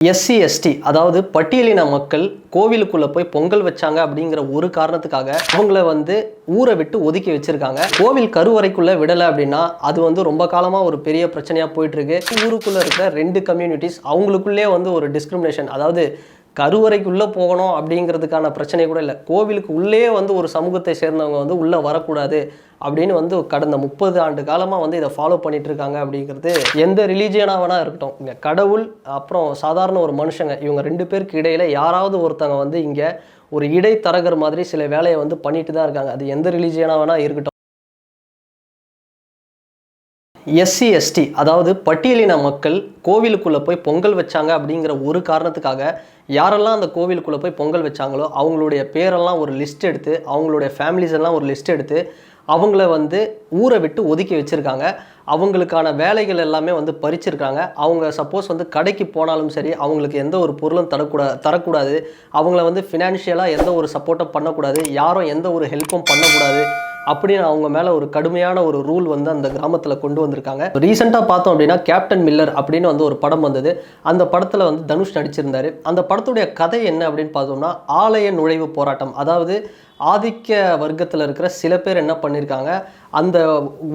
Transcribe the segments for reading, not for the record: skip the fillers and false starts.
SC ST அதாவது பட்டியலின மக்கள் கோவிலுக்குள்ள போய் பொங்கல் வச்சாங்க அப்படிங்கிற ஒரு காரணத்துக்காக அவங்கள ஊரை விட்டு ஒதுக்கி வச்சிருக்காங்க. கோவில் கருவறைக்குள்ள விடலை அப்படின்னா அது ரொம்ப காலமா ஒரு பெரிய பிரச்சனையா போயிட்டு இருக்கு. ஊருக்குள்ள இருக்கிற ரெண்டு கம்யூனிட்டிஸ் அவங்களுக்குள்ளே ஒரு டிஸ்கிரிமினேஷன், அதாவது கருவறைக்குள்ளே போகணும் அப்படிங்கிறதுக்கான பிரச்சனை கூட இல்லை, கோவிலுக்கு உள்ளே ஒரு சமூகத்தை சேர்ந்தவங்க உள்ளே வரக்கூடாது அப்படின்னு கடந்த 30 ஆண்டு காலமாக இதை ஃபாலோ பண்ணிட்டு இருக்காங்க. அப்படிங்கிறது எந்த ரிலீஜியனாக வேணா இருக்கட்டும், இங்கே கடவுள் அப்புறம் சாதாரண ஒரு மனுஷங்க இவங்க ரெண்டு பேருக்கு இடையில யாராவது ஒருத்தவங்க இங்கே ஒரு இடைத்தரகர் மாதிரி சில வேலையை பண்ணிட்டு தான் இருக்காங்க. அது எந்த ரிலீஜியனாக வேணா இருக்கட்டும். எஸ்சி எஸ்டி அதாவது பட்டியலின மக்கள் கோவிலுக்குள்ளே போய் பொங்கல் வச்சாங்க அப்படிங்கிற ஒரு காரணத்துக்காக யாரெல்லாம் அந்த கோவிலுக்குள்ளே போய் பொங்கல் வச்சாங்களோ அவங்களுடைய பேரெல்லாம் ஒரு லிஸ்ட் எடுத்து, அவங்களுடைய ஃபேமிலிஸ் எல்லாம் ஒரு லிஸ்ட் எடுத்து அவங்கள ஊரை விட்டு ஒதுக்கி வச்சுருக்காங்க. அவங்களுக்கான வேலைகள் எல்லாமே பறிச்சிருக்காங்க. அவங்க சப்போஸ் கடைக்கு போனாலும் சரி அவங்களுக்கு எந்த ஒரு பொருளும் தரக்கூடாது. அவங்கள ஃபினான்ஷியலாக எந்த ஒரு சப்போர்ட்டும் பண்ணக்கூடாது. யாரும் எந்த ஒரு ஹெல்ப்பும் பண்ணக்கூடாது அப்படின்னு அவங்க மேலே ஒரு கடுமையான ஒரு ரூல் அந்த கிராமத்தில் கொண்டு வந்திருக்காங்க. ரீசெண்டாக பார்த்தோம் அப்படின்னா கேப்டன் மில்லர் அப்படின்னு ஒரு படம் வந்தது. அந்த படத்தில் தனுஷ் நடிச்சிருந்தார். அந்த படத்துடைய கதை என்ன அப்படின்னு பார்த்தோம்னா ஆலய நுழைவு போராட்டம். அதாவது ஆதிக்க வர்க்கத்தில் இருக்கிற சில பேர் என்ன பண்ணியிருக்காங்க, அந்த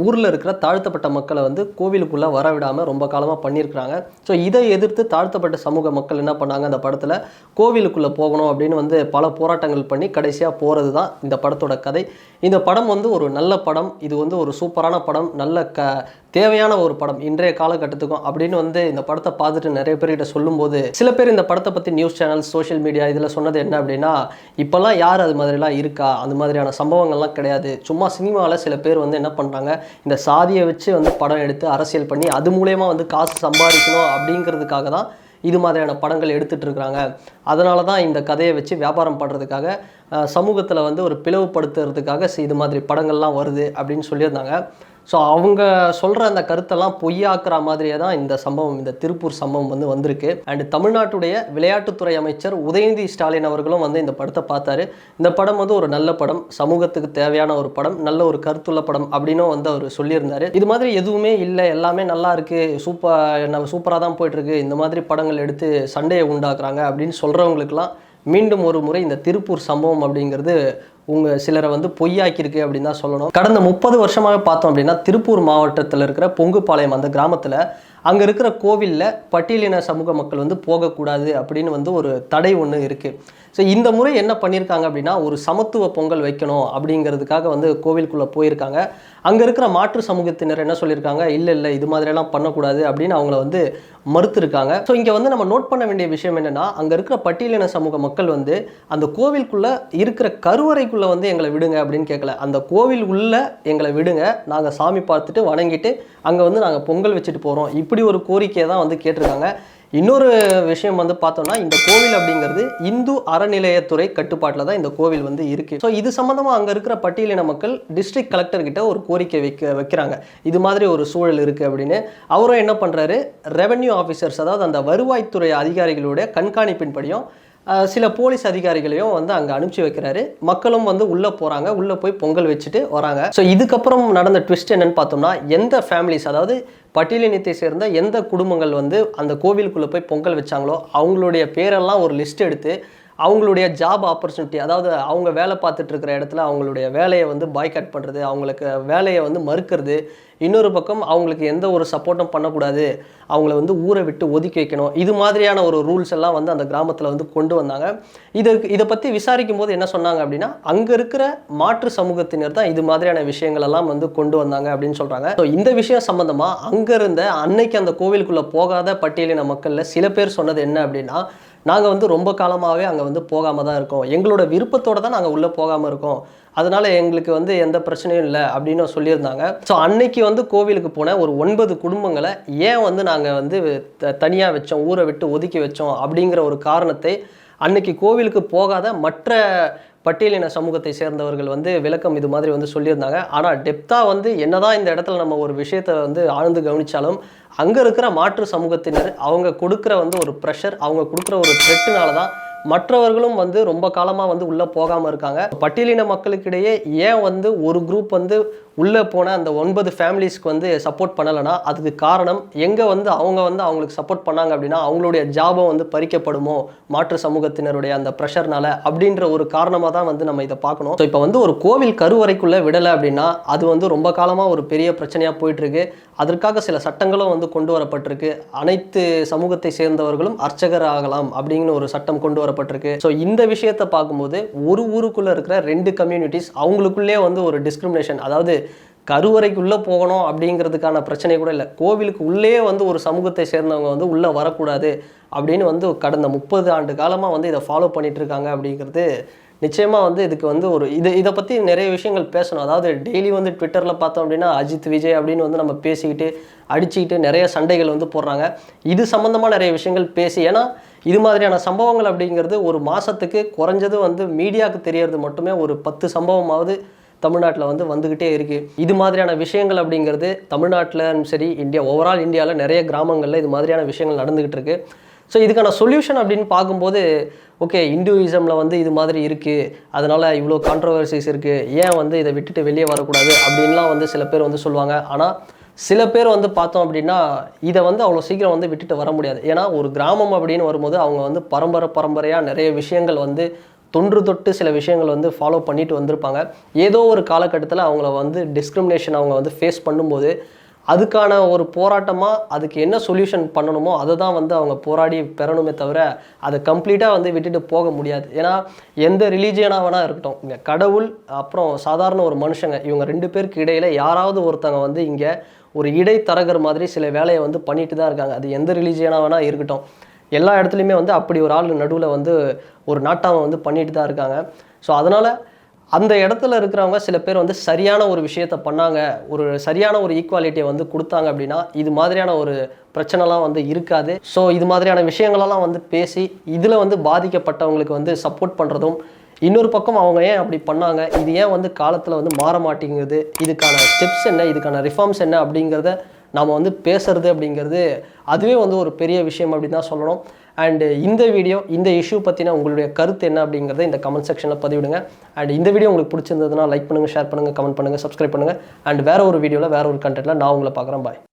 ஊரில் இருக்கிற தாழ்த்தப்பட்ட மக்களை கோவிலுக்குள்ளே வரவிடாமல் ரொம்ப காலமாக பண்ணியிருக்கிறாங்க. ஸோ இதை எதிர்த்து தாழ்த்தப்பட்ட சமூக மக்கள் என்ன பண்ணாங்க, அந்த படத்தில் கோவிலுக்குள்ளே போகணும் அப்படின்னு பல போராட்டங்கள் பண்ணி கடைசியாக போகிறது தான் இந்த படத்தோட கதை. இந்த படம் ஒரு நல்ல படம். இது ஒரு சூப்பரான படம், நல்ல தேவையான ஒரு படம் இன்றைய காலகட்டத்துக்கும் அப்படின்னு இந்த படத்தை பார்த்துட்டு நிறைய பேர்கிட்ட சொல்லும்போது சில பேர் இந்த படத்தை பற்றி நியூஸ் சேனல் சோஷியல் மீடியா இதில் சொன்னது என்ன அப்படின்னா, இப்போல்லாம் யார் அது மாதிரிலாம் இருக்கா, அந்த மாதிரியான சம்பவங்கள்லாம் கிடையாது. சும்மா சினிமாவில் சில பேர் என்ன பண்ணுறாங்க, இந்த சாதியை வச்சு படம் எடுத்து அரசியல் பண்ணி அது மூலயமா காசு சம்பாதிக்கணும் அப்படிங்கிறதுக்காக தான் இது மாதிரியான படங்கள் எடுத்துகிட்டு இருக்கிறாங்க. அதனால தான் இந்த கதையை வச்சு வியாபாரம் பண்ணுறதுக்காக சமூகத்தில் ஒரு பிளவுபடுத்துறதுக்காக இது மாதிரி படங்கள்லாம் வருது அப்படின்னு சொல்லியிருந்தாங்க. ஸோ அவங்க சொல்கிற அந்த கருத்தெல்லாம் பொய்யாக்குற மாதிரியே தான் இந்த சம்பவம், இந்த திருப்பூர் சம்பவம் வந்திருக்கு. அண்ட் தமிழ்நாட்டுடைய விளையாட்டுத்துறை அமைச்சர் உதயநிதி ஸ்டாலின் அவர்களும் இந்த படத்தை பார்த்தாரு. இந்த படம் ஒரு நல்ல படம், சமூகத்துக்கு தேவையான ஒரு படம், நல்ல ஒரு கருத்துள்ள படம் அப்படின்னும் அவர் சொல்லியிருந்தார். இது மாதிரி எதுவுமே இல்லை, எல்லாமே நல்லா இருக்குது, சூப்பராக தான் போயிட்டுருக்கு, இந்த மாதிரி படங்கள் எடுத்து சண்டையை உண்டாக்குறாங்க அப்படின்னு சொல்கிறவங்களுக்கெல்லாம் மீண்டும் ஒரு முறை இந்த திருப்பூர் சம்பவம் அப்படிங்கிறது சிலரை பொய்யாக்கியிருக்கு அப்படின்னு தான் சொல்லணும். கடந்த 30 வருஷமாக பார்த்தோம் அப்படின்னா திருப்பூர் மாவட்டத்தில் இருக்கிற பொங்குபாளையம் அந்த கிராமத்தில் அங்கே இருக்கிற கோவிலில் பட்டியலின சமூக மக்கள் போகக்கூடாது அப்படின்னு ஒரு தடை ஒன்று இருக்குது. ஸோ இந்த முறை என்ன பண்ணியிருக்காங்க அப்படின்னா, ஒரு சமத்துவ பொங்கல் வைக்கணும் அப்படிங்கிறதுக்காக கோவிலுக்குள்ளே போயிருக்காங்க. அங்கே இருக்கிற மாற்று சமூகத்தினர் என்ன சொல்லியிருக்காங்க, இல்லை இது மாதிரியெல்லாம் பண்ணக்கூடாது அப்படின்னு அவங்கள மறுத்துருக்காங்க. ஸோ இங்கே நம்ம நோட் பண்ண வேண்டிய விஷயம் என்னென்னா, அங்கே இருக்கிற பட்டியலின சமூக மக்கள் அந்த கோவிலுக்குள்ளே இருக்கிற கருவறைக்குள்ளே எங்களை விடுங்க அப்படின்னு கேட்கல. அந்த கோவில் உள்ள எங்களை விடுங்க, நாங்கள் சாமி பார்த்துட்டு வணங்கிட்டு அங்கே நாங்கள் பொங்கல் வச்சுட்டு போகிறோம், இப்படி ஒரு கோரிக்கையை தான் கேட்டிருக்காங்க. இன்னொரு விஷயம் பார்த்தோம்னா, இந்த கோவில் அப்படிங்கிறது இந்து அறநிலையத்துறை கட்டுப்பாட்டில் தான் இந்த கோவில் இருக்குது. ஸோ இது சம்மந்தமாக அங்கே இருக்கிற பட்டியலின மக்கள் டிஸ்ட்ரிக்ட் கலெக்டர்கிட்ட ஒரு கோரிக்கை வைக்கிறாங்க, இது மாதிரி ஒரு சூழல் இருக்குது அப்படின்னு. அவரும் என்ன பண்ணுறாரு, ரெவென்யூ ஆஃபீஸர்ஸ் அதாவது அந்த வருவாய்த்துறை அதிகாரிகளுடைய கண்காணிப்பின்படியும் சில போலீஸ் அதிகாரிகளையும் அங்கே அனுப்பிச்சி வைக்கிறாரு. மக்களும் உள்ளே போகிறாங்க, உள்ளே போய் பொங்கல் வச்சுட்டு வராங்க. ஸோ இதுக்கப்புறம் நடந்த ட்விஸ்ட் என்னன்னு பார்த்தோம்னா, எந்த ஃபேமிலிஸ் அதாவது பட்டியலினத்தை சேர்ந்த எந்த குடும்பங்கள் அந்த கோவிலுக்குள்ளே போய் பொங்கல் வச்சாங்களோ அவங்களுடைய பேரெல்லாம் ஒரு லிஸ்ட் எடுத்து அவங்களுடைய ஜாப் ஆப்பர்ச்சுனிட்டி, அதாவது அவங்க வேலை பார்த்துட்டு இருக்கிற இடத்துல அவங்களுடைய வேலையை பாய்காட் பண்ணுறது, அவங்களுக்கு வேலையை மறுக்கிறது, இன்னொரு பக்கம் அவங்களுக்கு எந்த ஒரு சப்போர்ட்டும் பண்ணக்கூடாது, அவங்கள ஊரை விட்டு ஒதுக்கி வைக்கணும், இது மாதிரியான ஒரு ரூல்ஸ் எல்லாம் அந்த கிராமத்தில் கொண்டு வந்தாங்க. இதை பற்றி விசாரிக்கும் போது என்ன சொன்னாங்க அப்படின்னா, அங்கே இருக்கிற மாற்று சமூகத்தினர் தான் இது மாதிரியான விஷயங்கள் எல்லாம் கொண்டு வந்தாங்க அப்படின்னு சொல்கிறாங்க. ஸோ இந்த விஷயம் சம்மந்தமாக அங்கே இருந்த அன்னைக்கு அந்த கோவிலுக்குள்ளே போகாத பட்டியலின மக்களில் சில பேர் சொன்னது என்ன அப்படின்னா, நாங்கள் ரொம்ப காலமாகவே அங்கே போகாமல் தான் இருக்கோம், எங்களோட விருப்பத்தோடு தான் நாங்கள் உள்ளே போகாமல் இருக்கோம், அதனால் எங்களுக்கு எந்த பிரச்சனையும் இல்லை அப்படின்னு சொல்லியிருந்தாங்க. ஸோ அன்னைக்கு கோவிலுக்கு போன ஒரு 9 குடும்பங்களை ஏன் நாங்கள் தனியாக வச்சோம், ஊரை விட்டு ஒதுக்கி வச்சோம் அப்படிங்கிற ஒரு காரணத்தை அன்னைக்கு கோவிலுக்கு போகாத மற்ற பட்டியலின சமூகத்தை சேர்ந்தவர்கள் விளக்கம் இது மாதிரி சொல்லியிருந்தாங்க. ஆனால் டெப்த்தாக என்னதான் இந்த இடத்துல நம்ம ஒரு விஷயத்தை ஆழ்ந்து கவனித்தாலும் அங்கே இருக்கிற மாற்று சமூகத்தினர் அவங்க கொடுக்குற ஒரு ப்ரெஷர், அவங்க கொடுக்குற ஒரு த்ரெட்டுனால தான் மற்றவர்களும் வந்து ரொம்ப காலமாக வந்து உள்ளே போகாமல் இருக்காங்க. பட்டியலின மக்களுக்கிடையே ஏன் வந்து ஒரு குரூப் வந்து உள்ளே போன அந்த 9 ஃபேமிலிஸ்க்கு வந்து சப்போர்ட் பண்ணலைன்னா அதுக்கு காரணம் எங்கே வந்து அவங்களுக்கு சப்போர்ட் பண்ணாங்க அப்படின்னா அவங்களுடைய ஜாபம் வந்து பறிக்கப்படுமோ மாற்று சமூகத்தினருடைய அந்த ப்ரெஷர்னால அப்படின்ற ஒரு காரணமாக தான் வந்து நம்ம இதை பார்க்கணும். ஸோ இப்போ வந்து ஒரு கோவில் கருவறைக்குள்ளே விடலை அப்படின்னா அது வந்து ரொம்ப காலமாக ஒரு பெரிய பிரச்சனையாக போயிட்டுருக்கு. அதற்காக சில சட்டங்களும் வந்து கொண்டு வரப்பட்டிருக்கு. அனைத்து சமூகத்தை சேர்ந்தவர்களும் அர்ச்சகர் ஆகலாம் அப்படிங்கிற ஒரு சட்டம் கொண்டு வரப்பட்டிருக்கு. ஸோ இந்த விஷயத்தை பார்க்கும்போது ஒரு ஊருக்குள்ளே இருக்கிற 2 கம்யூனிட்டிஸ் அவங்களுக்குள்ளே வந்து ஒரு டிஸ்கிரிமினேஷன், அதாவது கருவறைக்குள்ளே போகணும் அப்படிங்கிறதுக்கான பிரச்சனை கூட இல்லை, கோவிலுக்கு உள்ளே வந்து ஒரு சமூகத்தை சேர்ந்தவங்க வந்து உள்ளே வரக்கூடாது அப்படின்னு வந்து கடந்த 30 ஆண்டு காலமாக வந்து இதை ஃபாலோ பண்ணிட்டு இருக்காங்க. அப்படிங்கிறது நிச்சயமாக வந்து இதுக்கு வந்து ஒரு இதை பற்றி நிறைய விஷயங்கள் பேசணும். அதாவது டெய்லி வந்து ட்விட்டரில் பார்த்தோம் அப்படின்னா அஜித் விஜய் அப்படின்னு வந்து நம்ம பேசிக்கிட்டு அடிச்சுக்கிட்டு நிறைய சண்டைகள் வந்து போடுறாங்க. இது சம்மந்தமாக நிறைய விஷயங்கள் பேசி, ஏன்னா இது மாதிரியான சம்பவங்கள் அப்படிங்கிறது ஒரு மாதத்துக்கு குறைஞ்சது வந்து மீடியாவுக்கு தெரியறது மட்டுமே ஒரு 10 சம்பவமாவது தமிழ்நாட்டில் வந்து வந்துக்கிட்டே இருக்குது. இது மாதிரியான விஷயங்கள் அப்படிங்கிறது தமிழ்நாட்டிலும் சரி ஓவரால் இந்தியாவில் நிறைய கிராமங்களில் இது மாதிரியான விஷயங்கள் நடந்துக்கிட்டு இருக்குது. ஸோ இதுக்கான சொல்யூஷன் அப்படின்னு பார்க்கும்போது ஓகே, இந்துயிசமில் வந்து இது மாதிரி இருக்குது, அதனால் இவ்வளோ கான்ட்ரவர்சிஸ் இருக்குது, ஏன் வந்து இதை விட்டுட்டு வெளியே வரக்கூடாது அப்படின்லாம் வந்து சில பேர் வந்து சொல்லுவாங்க. ஆனால் சில பேர் வந்து பார்த்தோம் அப்படின்னா இதை வந்து அவ்வளோ சீக்கிரம் வந்து விட்டுட்டு வர முடியாது. ஏன்னா ஒரு கிராமம் அப்படின்னு வரும்போது அவங்க வந்து பரம்பரையாக நிறைய விஷயங்கள் வந்து தொன்று தொட்டு சில விஷயங்கள் வந்து ஃபாலோ பண்ணிட்டு வந்திருப்பாங்க. ஏதோ ஒரு காலகட்டத்தில் அவங்கள வந்து டிஸ்கிரிமினேஷன் அவங்க வந்து ஃபேஸ் பண்ணும்போது அதுக்கான ஒரு போராட்டமாக அதுக்கு என்ன சொல்யூஷன் பண்ணணுமோ அதை தான் வந்து அவங்க போராடி பெறணுமே தவிர அதை கம்ப்ளீட்டாக வந்து விட்டுட்டு போக முடியாது. ஏன்னா எந்த ரிலீஜியனாக வேணால் இருக்கட்டும், இங்கே கடவுள் அப்புறம் சாதாரண ஒரு மனுஷங்க இவங்க 2 பேருக்கு இடையில் யாராவது ஒருத்தங்க வந்து இங்கே ஒரு இடைத்தரகர் மாதிரி சில வேலையை வந்து பண்ணிட்டு தான் இருக்காங்க. அது எந்த ரிலீஜியனாக வேணால் இருக்கட்டும், எல்லா இடத்துலையுமே வந்து அப்படி ஒரு ஆள் நடுவில் வந்து ஒரு நாட்டாவை வந்து பண்ணிட்டு தான் இருக்காங்க. ஸோ அதனால் அந்த இடத்துல இருக்கிறவங்க சில பேர் வந்து சரியான ஒரு விஷயத்தை பண்ணாங்க, ஒரு சரியான ஒரு ஈக்குவாலிட்டியை வந்து கொடுத்தாங்க அப்படின்னா இது மாதிரியான ஒரு பிரச்சனைலாம் வந்து இருக்காது. ஸோ இது மாதிரியான விஷயங்களெல்லாம் வந்து பேசி இதில் வந்து பாதிக்கப்பட்டவங்களுக்கு வந்து சப்போர்ட் பண்ணுறதும், இன்னொரு பக்கம் அவங்க ஏன் அப்படி பண்ணாங்க, இது ஏன் வந்து காலத்தில் வந்து மாற மாட்டேங்குது, இதுக்கான ஸ்டெப்ஸ் என்ன, இதுக்கான ரிஃபார்ம்ஸ் என்ன அப்படிங்கிறத நாம் வந்து பேசுறது அப்படிங்கிறது அதுவே வந்து ஒரு பெரிய விஷயம் அப்படின்னு தான் சொல்லணும். அண்டு இந்த இஷ்யூ பற்றின உங்களுடைய கருத்து என்ன அப்படிங்கிறத இந்த கமெண்ட் செக்ஷனில் பதிவிடுங்க. அண்ட் இந்த வீடியோ உங்களுக்கு பிடிச்சிருந்ததுன்னா லைக் பண்ணுங்கள், ஷேர் பண்ணுங்கள், கமெண்ட் பண்ணுங்கள், சப்ஸ்கிரைப் பண்ணுங்கள். அண்ட் வேறு ஒரு வீடியோவில் வேறு ஒரு கண்டென்ட்டில் நான் உங்களை பார்க்குறேன். பாய்.